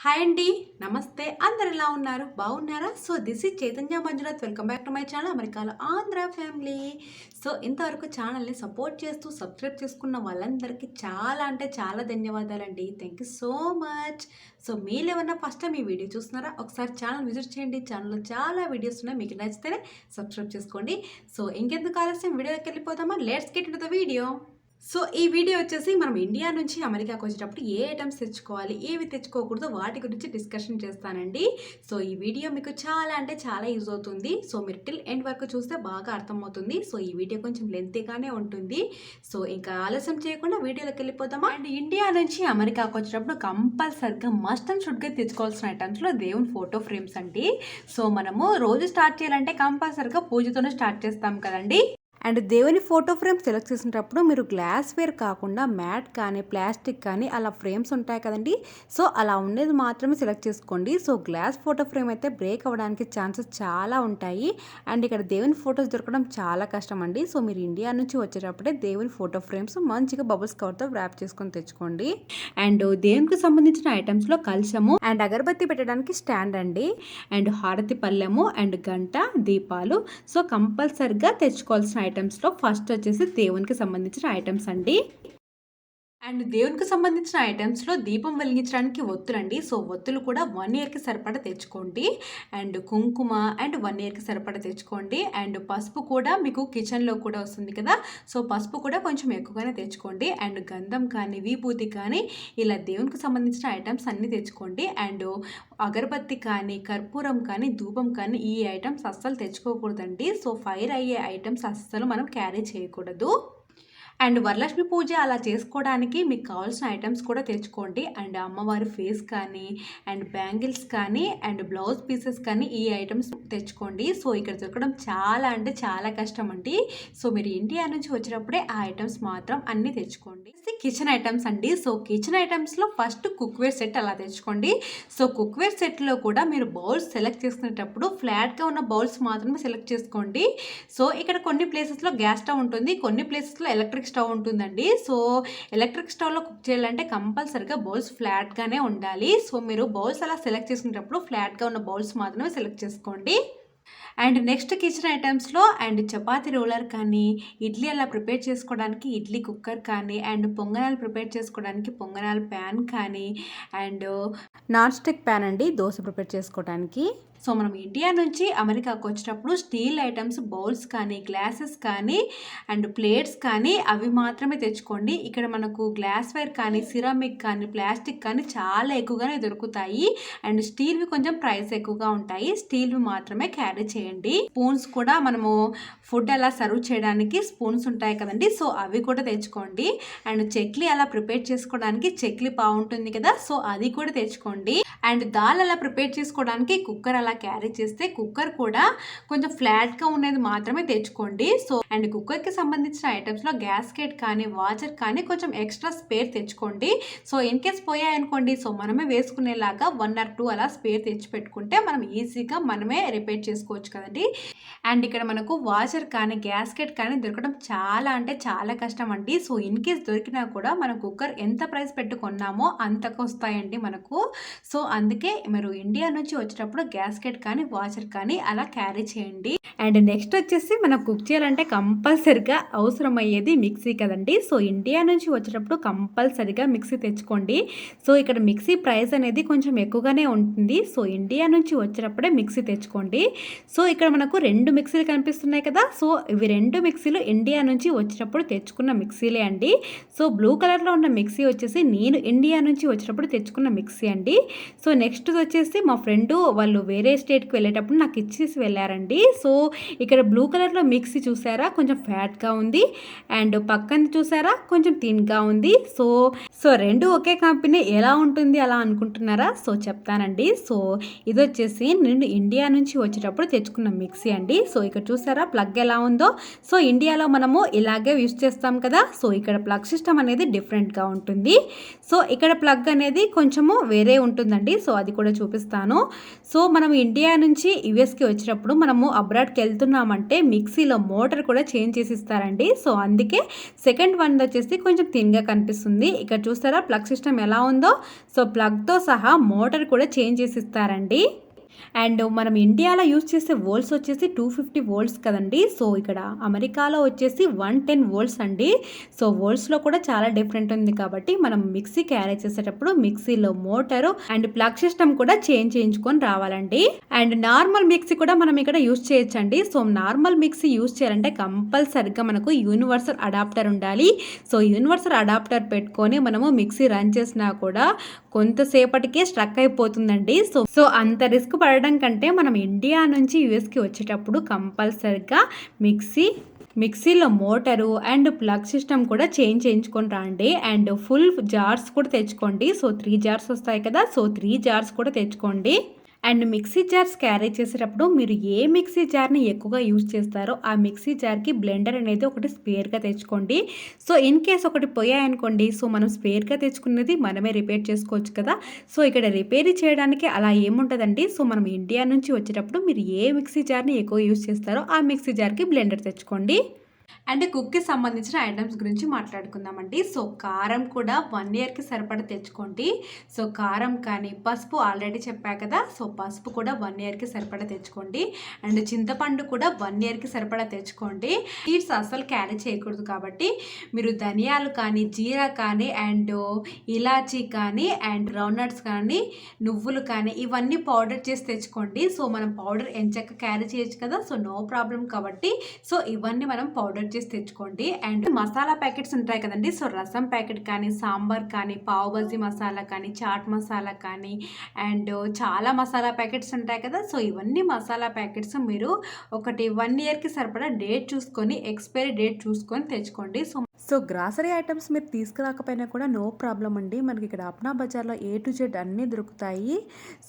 Hi అండి. నమస్తే. అందరు ఎలా ఉన్నారు? బాగున్నారా? So, this is Chaitanya Manjunath. Welcome back to my channel అమెరికాలో ఆంధ్ర ఫ్యామిలీ. సో, ఇంతవరకు ఛానల్‌ని సపోర్ట్ చేస్తూ సబ్స్క్రైబ్ చేసుకున్న వాళ్ళందరికీ చాలా అంటే చాలా ధన్యవాదాలండి. Thank you so much. So, మీరేమన్నా ఫస్ట్ టైం ఈ వీడియో చూస్తున్నారా? ఒకసారి ఛానల్ విజిట్ చేయండి. ఛానల్‌లో చాలా వీడియోస్ ఉన్నాయి. మీకు నచ్చితేనే సబ్స్క్రైబ్ చేసుకోండి. సో, ఇంకెందుకు ఆలస్యం వీడియోలోకి వెళ్ళిపోదామా? Let's get into the video. So, ఈ వీడియో వచ్చేసి మనం ఇండియా నుంచి అమెరికాకి వచ్చేటప్పుడు ఏ ఐటమ్స్ తెచ్చుకోవాలి, ఏవి తెచ్చుకోకూడదో వాటి గురించి డిస్కషన్ చేస్తానండి. సో, ఈ వీడియో మీకు చాలా అంటే చాలా యూజ్ అవుతుంది. సో, మీరు టిల్ ఎండ్ వరకు చూస్తే బాగా అర్థమవుతుంది. సో, ఈ వీడియో కొంచెం లెంతీగానే ఉంటుంది. సో, ఇంకా ఆలస్యం చేయకుండా వీడియోలోకి వెళ్ళిపోదామా. అండ్ ఇండియా నుంచి అమెరికాకి వచ్చేటప్పుడు కంపల్సరిగా మస్ట్ అండ్ షుడ్గా తెచ్చుకోవాల్సిన ఐటమ్స్లో దేవుని ఫోటో ఫ్రేమ్స్ అండి. సో, మనము రోజు స్టార్ట్ చేయాలంటే కంపల్సరిగా పూజతోనే స్టార్ట్ చేస్తాం కదండి. అండ్ దేవుని ఫోటో ఫ్రేమ్ సెలెక్ట్ చేసినప్పుడు మీరు గ్లాస్ వేర్ కాకుండా మ్యాట్ కానీ ప్లాస్టిక్ కానీ అలా ఫ్రేమ్స్ ఉంటాయి కదండి. సో అలా ఉండేది మాత్రమే సెలెక్ట్ చేసుకోండి. సో గ్లాస్ ఫోటో ఫ్రేమ్ అయితే బ్రేక్ అవ్వడానికి ఛాన్సెస్ చాలా ఉంటాయి. అండ్ ఇక్కడ దేవుని ఫొటోస్ దొరకడం చాలా కష్టం అండి. సో మీరు ఇండియా నుంచి వచ్చేటప్పుడే దేవుని ఫోటో ఫ్రేమ్స్ మంచిగా బబుల్స్ కవర్తో ర్యాప్ చేసుకొని తెచ్చుకోండి. అండ్ దేవునికి సంబంధించిన ఐటమ్స్లో కలశము అండ్ అగరబత్తి పెట్టడానికి స్టాండ్ అండి, అండ్ హారతి పళ్ళెము అండ్ గంట, దీపాలు. సో కంపల్సరిగా తెచ్చుకోవాల్సిన ఐటమ్స్లో ఫస్ట్ వచ్చేసి దేవునికి సంబంధించిన ఐటమ్స్ అండి. అండ్ దేవునికి సంబంధించిన ఐటమ్స్లో దీపం వెలిగించడానికి ఒత్తులండి. సో ఒత్తులు కూడా 1 ఇయర్కి సరిపడా తెచ్చుకోండి. అండ్ కుంకుమ అండ్ 1 ఇయర్కి సరిపడా తెచ్చుకోండి. అండ్ పసుపు కూడా మీకు కిచెన్లో కూడా వస్తుంది కదా, సో పసుపు కూడా కొంచెం ఎక్కువగానే తెచ్చుకోండి. అండ్ గంధం కానీ విభూతి కానీ ఇలా దేవునికి సంబంధించిన ఐటమ్స్ అన్నీ తెచ్చుకోండి. అండ్ అగరబత్తి కానీ కర్పూరం కానీ ధూపం కానీ ఈ ఐటమ్స్ అస్సలు తెచ్చుకోకూడదండి. సో ఫైర్ అయ్యే ఐటమ్స్ అస్సలు మనం క్యారీ చేయకూడదు. అండ్ వరలక్ష్మి పూజ అలా చేసుకోవడానికి మీకు కావాల్సిన ఐటమ్స్ కూడా తెచ్చుకోండి. అండ్ అమ్మవారి ఫేస్ కానీ అండ్ బ్యాంగిల్స్ కానీ అండ్ బ్లౌజ్ పీసెస్ కానీ ఈ ఐటమ్స్ తెచ్చుకోండి. సో ఇక్కడ దొరకడం చాలా అంటే చాలా కష్టం అండి. సో మీరు ఇండియా నుంచి వచ్చినప్పుడే ఆ ఐటమ్స్ మాత్రం అన్నీ తెచ్చుకోండి. కిచెన్ ఐటమ్స్ అండి. సో కిచెన్ ఐటమ్స్లో ఫస్ట్ కుక్వేర్ సెట్ అలా తెచ్చుకోండి. సో కుక్వేర్ సెట్లో కూడా మీరు బౌల్స్ సెలెక్ట్ చేసుకునేటప్పుడు ఫ్లాట్గా ఉన్న బౌల్స్ మాత్రమే సెలెక్ట్ చేసుకోండి. సో ఇక్కడ కొన్ని ప్లేసెస్లో గ్యాస్ స్టవ్ ఉంటుంది, కొన్ని ప్లేసెస్లో ఎలక్ట్రిక్ స్టవ్ ఉంటుందండి. సో ఎలక్ట్రిక్ స్టవ్లో కుక్ చేయాలంటే కంపల్సరిగా బౌల్స్ ఫ్లాట్గానే ఉండాలి. సో మీరు బౌల్స్ అలా సెలెక్ట్ చేసుకునేటప్పుడు ఫ్లాట్గా ఉన్న బౌల్స్ మాత్రమే సెలెక్ట్ చేసుకోండి. అండ్ నెక్స్ట్ కిచెన్ ఐటమ్స్లో అండ్ చపాతీ రోలర్ కానీ, ఇడ్లీ అలా ప్రిపేర్ చేసుకోవడానికి ఇడ్లీ కుక్కర్ కానీ, అండ్ పొంగనాలు ప్రిపేర్ చేసుకోవడానికి పొంగనాలు ప్యాన్ కానీ, అండ్ నాన్ స్టిక్ ప్యాన్ అండి దోశ ప్రిపేర్ చేసుకోవడానికి. సో మనం ఇండియా నుంచి అమెరికాకు వచ్చేటప్పుడు స్టీల్ ఐటమ్స్ బౌల్స్ కానీ గ్లాసెస్ కానీ అండ్ ప్లేట్స్ కానీ అవి మాత్రమే తెచ్చుకోండి. ఇక్కడ మనకు గ్లాస్ వైర్ కానీ సిరామిక్ కానీ ప్లాస్టిక్ కానీ చాలా ఎక్కువగానే దొరుకుతాయి. అండ్ స్టీల్వి కొంచెం ప్రైస్ ఎక్కువగా ఉంటాయి. స్టీల్వి మాత్రమే క్యారీ చేయండి. స్పూన్స్ కూడా మనము ఫుడ్ అలా సర్వ్ చేయడానికి స్పూన్స్ ఉంటాయి కదండి, సో అవి కూడా తెచ్చుకోండి. అండ్ చెక్లీ అలా ప్రిపేర్ చేసుకోవడానికి చెక్లీ బాగుంటుంది కదా, సో అది కూడా తెచ్చుకోండి. అండ్ దాల్ అలా ప్రిపేర్ చేసుకోవడానికి కుక్కర్ అలా క్యారీ చేస్తే కుక్కర్ కూడా కొంచెం ఫ్లాట్గా ఉండేది మాత్రమే తెచ్చుకోండి. సో అండ్ కుక్కర్కి సంబంధించిన ఐటమ్స్లో గ్యాస్కెట్ కానీ వాచర్ కానీ కొంచెం ఎక్స్ట్రా స్పేర్ తెచ్చుకోండి. సో ఇన్ కేస్ పోయాయనుకోండి, సో మనమే వేసుకునేలాగా 1 or 2 అలా స్పేర్ తెచ్చి పెట్టుకుంటే మనం ఈజీగా మనమే రిపేర్ చేసుకోవచ్చు కదండి. అండ్ ఇక్కడ మనకు వాచర్ కానీ గ్యాస్కెట్ కానీ దొరకడం చాలా అంటే చాలా కష్టం అండి. సో ఇన్ కేస్ దొరికినా కూడా మనం కుక్కర్ ఎంత ప్రైస్ పెట్టుకున్నామో అంతకు వస్తాయండి మనకు. సో అందుకే మీరు ఇండియా నుంచి వచ్చేటప్పుడు గ్యాస్కెట్ కానీ వాచర్ కానీ అలా క్యారీ చేయండి. అండ్ నెక్స్ట్ వచ్చేసి మనం కుక్ చేయాలంటే కంపల్సరిగా అవసరమయ్యేది మిక్సీ కదండి. సో ఇండియా నుంచి వచ్చేటప్పుడు కంపల్సరిగా మిక్సీ తెచ్చుకోండి. సో ఇక్కడ మిక్సీ ప్రైస్ అనేది కొంచెం ఎక్కువగానే ఉంటుంది. సో ఇండియా నుంచి వచ్చేటప్పుడే మిక్సీ తెచ్చుకోండి. సో ఇక్కడ మనకు 2 మిక్సీలు కనిపిస్తున్నాయి కదా, సో ఇవి 2 మిక్సీలు ఇండియా నుంచి వచ్చేటప్పుడు తెచ్చుకున్న మిక్సీలే అండి. సో బ్లూ కలర్లో ఉన్న మిక్సీ వచ్చేసి నేను ఇండియా నుంచి వచ్చేటప్పుడు తెచ్చుకున్న మిక్సీ అండి. సో నెక్స్ట్ వచ్చేసి మా ఫ్రెండ్ వాళ్ళు వేరే స్టేట్కి వెళ్ళేటప్పుడు నాకు ఇచ్చేసి వెళ్ళారండి. సో ఇక్కడ బ్లూ కలర్లో మిక్సీ చూసారా కొంచెం ఫ్యాట్గా ఉంది, అండ్ పక్కన చూసారా కొంచెం థిన్గా ఉంది. సో సో 2 ఒకే కంపెనీ ఎలా ఉంటుంది అలా అనుకుంటున్నారా? సో చెప్తానండి. సో ఇది వచ్చేసి నేను ఇండియా నుంచి వచ్చేటప్పుడు తెచ్చుకున్న మిక్సీ అండి. సో ఇక్కడ చూసారా ప్లగ్ ఎలా ఉందో. సో ఇండియాలో మనము ఇలాగే యూజ్ చేస్తాం కదా, సో ఇక్కడ ప్లగ్ సిస్టమ్ అనేది డిఫరెంట్గా ఉంటుంది. సో ఇక్కడ ప్లగ్ అనేది కొంచెము వేరే ఉంటుందండి. సో అది కూడా చూపిస్తాను. సో మనం ఇండియా నుంచి యూఎస్కి వచ్చినప్పుడు మనము అబ్రాడ్కి వెళ్తున్నామంటే మిక్సీలో మోటార్ కూడా చేంజ్ చేసి ఇస్తారండి. సో అందుకే సెకండ్ వన్ వచ్చేసి కొంచెం థిన్గా కనిపిస్తుంది. ఇక్కడ చూస్తారా ప్లగ్ సిస్టమ్ ఎలా ఉందో. సో ప్లగ్తో సహా మోటార్ కూడా చేంజ్ చేసి ఇస్తారండి. అండ్ మనం ఇండియాలో యూజ్ చేసే వోల్ట్స్ వచ్చేసి 250 వోల్ట్స్ కదండి. సో ఇక్కడ అమెరికాలో వచ్చేసి 110 వోల్ట్స్ అండి. సో వోల్ట్స్లో కూడా చాలా డిఫరెంట్ ఉంది కాబట్టి మనం మిక్సీ క్యారీ చేసేటప్పుడు మిక్సీలో మోటారు అండ్ ప్లగ్ సిస్టమ్ కూడా చేంజ్ చేయించుకొని రావాలండి. అండ్ నార్మల్ మిక్సీ కూడా మనం ఇక్కడ యూజ్ చేయొచ్చండి. సో నార్మల్ మిక్సీ యూజ్ చేయాలంటే కంపల్సరిగా మనకు యూనివర్సల్ అడాప్టర్ ఉండాలి. సో యూనివర్సల్ అడాప్టర్ పెట్టుకొని మనము మిక్సీ రన్ చేసినా కూడా కొంతసేపటికే స్ట్రక్ అయిపోతుందండి. సో అంత రిస్క్ పడడం కంటే మనం ఇండియా నుంచి యూఎస్కి వచ్చేటప్పుడు కంపల్సరిగా మిక్సీలో మోటారు అండ్ ప్లగ్ సిస్టమ్ కూడా చేంజ్ చేయించుకొని రండి. అండ్ ఫుల్ జార్స్ కూడా తెచ్చుకోండి. సో 3 జార్స్ వస్తాయి కదా. సో 3 జార్స్ కూడా తెచ్చుకోండి. అండ్ మిక్సీ జార్స్ క్యారీ చేసేటప్పుడు మీరు ఏ మిక్సీ జార్ని ఎక్కువగా యూజ్ చేస్తారో ఆ మిక్సీ జార్కి బ్లెండర్ అనేది ఒకటి స్పేర్గా తెచ్చుకోండి. సో ఇన్ కేస్ ఒకటి పోయాయనుకోండి, సో మనం స్పేర్గా తెచ్చుకున్నది మనమే రిపేర్ చేసుకోవచ్చు కదా. సో ఇక్కడ రిపేర్ చేయడానికి అలా ఏముంటుందండి. సో మనం ఇండియా నుంచి వచ్చేటప్పుడు మీరు ఏ మిక్సీ జార్ని ఎక్కువ యూజ్ చేస్తారో ఆ మిక్సీ జార్కి బ్లెండర్ తెచ్చుకోండి. అండ్ కుక్కి సంబంధించిన ఐటమ్స్ గురించి మాట్లాడుకుందామండి. సో కారం కూడా 1 ఇయర్కి సరిపడా తెచ్చుకోండి. సో కారం కానీ పసుపు ఆల్రెడీ చెప్పా కదా. సో పసుపు కూడా 1 ఇయర్కి సరిపడా తెచ్చుకోండి. అండ్ చింతపండు కూడా 1 ఇయర్కి సరిపడా తెచ్చుకోండి. సీడ్స్ అస్సలు క్యారీ చేయకూడదు కాబట్టి మీరు ధనియాలు కానీ జీరా కానీ అండ్ ఇలాచీ కానీ అండ్ గ్రౌండ్నట్స్ కానీ నువ్వులు కానీ ఇవన్నీ పౌడర్ చేసి తెచ్చుకోండి. సో మనం పౌడర్ ఎంచక్క క్యారీ చేయొచ్చు కదా. సో నో ప్రాబ్లం కాబట్టి సో ఇవన్నీ మనం పౌడర్ చేసి తెచ్చుకోండి. అండ్ మసాలా ప్యాకెట్స్ ఉంటాయి కదండి. సో రసం ప్యాకెట్ కానీ సాంబార్ కానీ పావ్ బజీ మసాలా కానీ చాట్ మసాలా కానీ అండ్ చాలా మసాలా ప్యాకెట్స్ ఉంటాయి కదా. సో ఇవన్నీ మసాలా ప్యాకెట్స్ మీరు ఒకటి 1 ఇయర్కి సరిపడా డేట్ చూసుకొని ఎక్స్పైరీ డేట్ చూసుకొని తెచ్చుకోండి. సో గ్రాసరీ ఐటమ్స్ మీరు తీసుకురాకపోయినా కూడా నో ప్రాబ్లం అండి. మనకి ఇక్కడ అప్నా బజార్లో A to Z అన్నీ దొరుకుతాయి.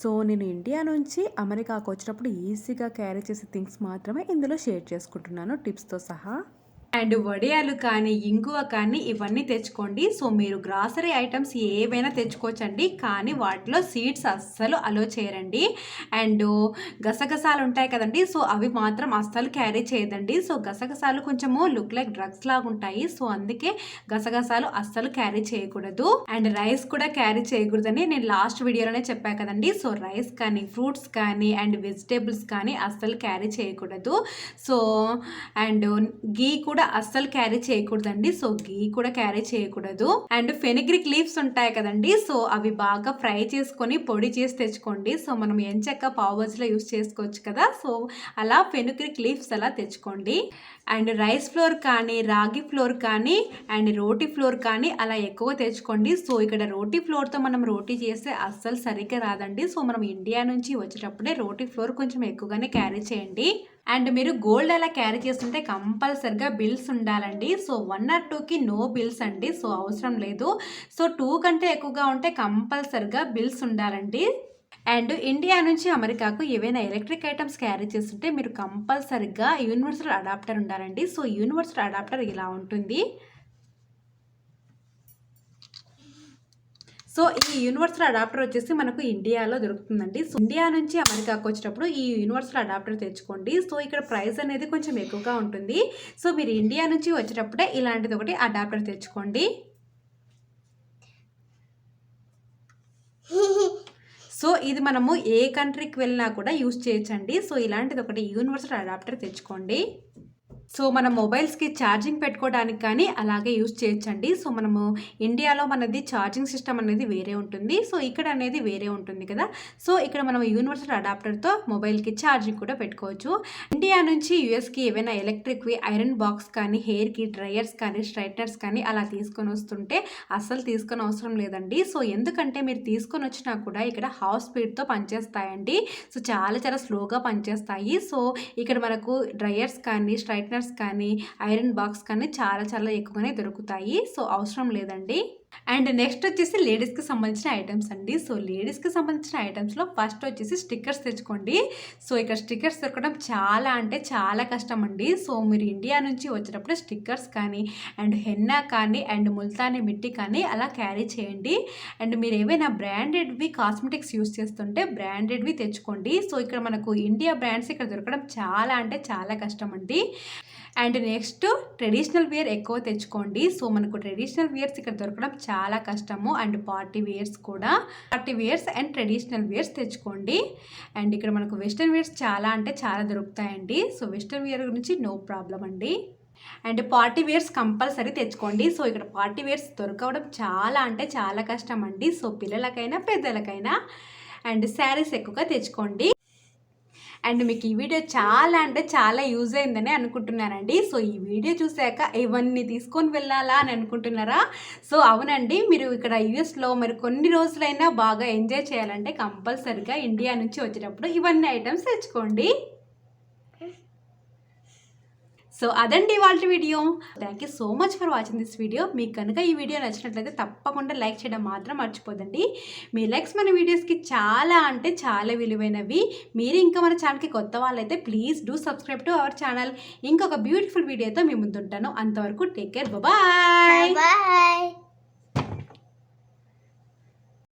సో నేను ఇండియా నుంచి అమెరికాకు వచ్చినప్పుడు ఈజీగా క్యారీ చేసే థింగ్స్ మాత్రమే ఇందులో షేర్ చేసుకుంటున్నాను టిప్స్తో సహా. అండ్ వడియాలు కానీ ఇంగువ కానీ ఇవన్నీ తెచ్చుకోండి. సో మీరు గ్రాసరీ ఐటమ్స్ ఏవైనా తెచ్చుకోవచ్చండి, కానీ వాటిలో సీడ్స్ అస్సలు అలో చేయరండి. అండ్ గసగసాలు ఉంటాయి కదండి. సో అవి మాత్రం అస్సలు క్యారీ చేయదండి. సో గసగసాలు కొంచెము లుక్ లైక్ డ్రగ్స్ లాగా ఉంటాయి. సో అందుకే గసగసాలు అస్సలు క్యారీ చేయకూడదు. అండ్ రైస్ కూడా క్యారీ చేయకూడదని నేను లాస్ట్ వీడియోలోనే చెప్పా కదండి. సో రైస్ కానీ ఫ్రూట్స్ కానీ అండ్ వెజిటేబుల్స్ కానీ అస్సలు క్యారీ చేయకూడదు. సో అండ్ గీ కూడా అస్సలు క్యారీ చేయకూడదండి. సో గీ కూడా క్యారీ చేయకూడదు. అండ్ ఫెనిగ్రిక్ లీవ్స్ ఉంటాయి కదండి. సో అవి బాగా ఫ్రై చేసుకొని పొడి చేసి తెచ్చుకోండి. సో మనం ఎంచక్క పావ్ బజ్లో యూస్ చేసుకోవచ్చు కదా. సో అలా ఫెనిగ్రిక్ లీవ్స్ అలా తెచ్చుకోండి. అండ్ రైస్ ఫ్లోర్ కానీ రాగి ఫ్లోర్ కానీ అండ్ రోటీ ఫ్లోర్ కానీ అలా ఎక్కువ తెచ్చుకోండి. సో ఇక్కడ రోటీ ఫ్లోర్తో మనం రోటీ చేస్తే అస్సలు సరిగ్గా రాదండి. సో మనం ఇండియా నుంచి వచ్చేటప్పుడే రోటీ ఫ్లోర్ కొంచెం ఎక్కువగానే క్యారీ చేయండి. అండ్ మీరు గోల్డ్ అలా క్యారీ చేస్తుంటే కంపల్సరిగా బిల్స్ ఉండాలండి. సో 1 or 2కి నో బిల్స్ అండి. సో అవసరం లేదు. సో 2 కంటే ఎక్కువగా ఉంటే కంపల్సరిగా బిల్స్ ఉండాలండి. అండ్ ఇండియా నుంచి అమెరికాకు ఏవైనా ఎలక్ట్రిక్ ఐటమ్స్ క్యారీ చేస్తుంటే మీరు కంపల్సరిగా యూనివర్సల్ అడాప్టర్ ఉండాలండి. సో యూనివర్సల్ అడాప్టర్ ఇలా ఉంటుంది. సో ఈ యూనివర్సల్ అడాప్టర్ వచ్చేసి మనకు ఇండియాలో దొరుకుతుందండి. సో ఇండియా నుంచి అమెరికాకు వచ్చేటప్పుడు ఈ యూనివర్సల్ అడాప్టర్ తెచ్చుకోండి. సో ఇక్కడ ప్రైస్ అనేది కొంచెం ఎక్కువగా ఉంటుంది. సో మీరు ఇండియా నుంచి వచ్చేటప్పుడే ఇలాంటిది ఒకటి అడాప్టర్ తెచ్చుకోండి. సో ఇది మనము ఏ కంట్రీకి వెళ్ళినా కూడా యూజ్ చేయొచ్చండి. సో ఇలాంటిది ఒకటి యూనివర్సల్ అడాప్టర్ తెచ్చుకోండి. సో మన మొబైల్స్కి ఛార్జింగ్ పెట్టుకోవడానికి కానీ అలాగే యూజ్ చేయొచ్చండి. సో మనము ఇండియాలో మనది ఛార్జింగ్ సిస్టమ్ అనేది వేరే ఉంటుంది. సో ఇక్కడ అనేది వేరే ఉంటుంది కదా. సో ఇక్కడ మనం యూనివర్సల్ అడాప్టర్తో మొబైల్కి ఛార్జింగ్ కూడా పెట్టుకోవచ్చు. ఇండియా నుంచి యూఎస్కి ఏవైనా ఎలక్ట్రిక్వి ఐరన్ బాక్స్ కానీ హెయిర్కి డ్రయర్స్ కానీ స్ట్రైట్నర్స్ కానీ అలా తీసుకొని వస్తుంటే అస్సలు తీసుకొని అవసరం లేదండి. సో ఎందుకంటే మీరు తీసుకొని వచ్చినా కూడా ఇక్కడ హాఫ్ స్పీడ్తో పనిచేస్తాయండి. సో చాలా స్లోగా పనిచేస్తాయి. సో ఇక్కడ మనకు డ్రయర్స్ కానీ స్ట్రైట్నర్స్ కానీ ఐరన్ బాక్స్ కానీ చాలా ఎక్కువగానే దొరుకుతాయి. సో అవసరం లేదండి. అండ్ నెక్స్ట్ వచ్చేసి లేడీస్కి సంబంధించిన ఐటమ్స్ అండి. సో లేడీస్కి సంబంధించిన ఐటమ్స్లో ఫస్ట్ వచ్చేసి స్టిక్కర్స్ తెచ్చుకోండి. సో ఇక్కడ స్టిక్కర్స్ దొరకడం చాలా అంటే చాలా కష్టం అండి. సో మీరు ఇండియా నుంచి వచ్చేటప్పుడు స్టిక్కర్స్ కానీ అండ్ హెన్నా కానీ అండ్ ముల్తానీ మిట్టి కానీ అలా క్యారీ చేయండి. అండ్ మీరు ఏవైనా బ్రాండెడ్వి కాస్మెటిక్స్ యూస్ చేస్తుంటే బ్రాండెడ్వి తెచ్చుకోండి. సో ఇక్కడ మనకు ఇండియా బ్రాండ్స్ ఇక్కడ దొరకడం చాలా అంటే చాలా కష్టం అండి. అండ్ నెక్స్ట్ ట్రెడిషనల్ వేర్ ఎక్కువ తెచ్చుకోండి. సో మనకు ట్రెడిషనల్ వేర్స్ ఇక్కడ దొరకడం చాలా కష్టము. అండ్ పార్టీ వేర్స్ కూడా, party wears and traditional wears తెచ్చుకోండి. అండ్ ఇక్కడ మనకు వెస్ట్రన్ వేర్స్ చాలా అంటే చాలా దొరుకుతాయండి. సో వెస్ట్రన్ వేర్ గురించి నో ప్రాబ్లం అండి. అండ్ పార్టీ వేర్స్ కంపల్సరీ తెచ్చుకోండి. సో ఇక్కడ పార్టీ వేర్స్ దొరకడం చాలా అంటే చాలా కష్టం అండి. సో పిల్లలకైనా పెద్దలకైనా అండ్ శారీస్ ఎక్కువగా తెచ్చుకోండి. అండ్ మీకు ఈ వీడియో చాలా అంటే చాలా యూజ్ అయిందని అనుకుంటున్నానండి. సో ఈ వీడియో చూశాక ఇవన్నీ తీసుకొని వెళ్ళాలా అని అనుకుంటున్నారా? సో అవునండి, మీరు ఇక్కడ యూఎస్లో మరి కొన్ని రోజులైనా బాగా ఎంజాయ్ చేయాలంటే కంపల్సరిగా ఇండియా నుంచి వచ్చేటప్పుడు ఇవన్నీ ఐటమ్స్ తెచ్చుకోండి. సో అదండి వాళ్ళ video. Thank you so much for watching this video. మీకు కనుక ఈ వీడియో నచ్చినట్లయితే తప్పకుండా లైక్ చేయడం మాత్రం మర్చిపోదండి. మీ లైక్స్ మన వీడియోస్కి చాలా అంటే చాలా విలువైనవి. మీరు ఇంకా మన ఛానల్కి కొత్త వాళ్ళైతే please do subscribe to our channel. ఇంకొక బ్యూటిఫుల్ వీడియోతో మీ ముందుంటాను. అంతవరకు టేక్ కేర్, బాయ్.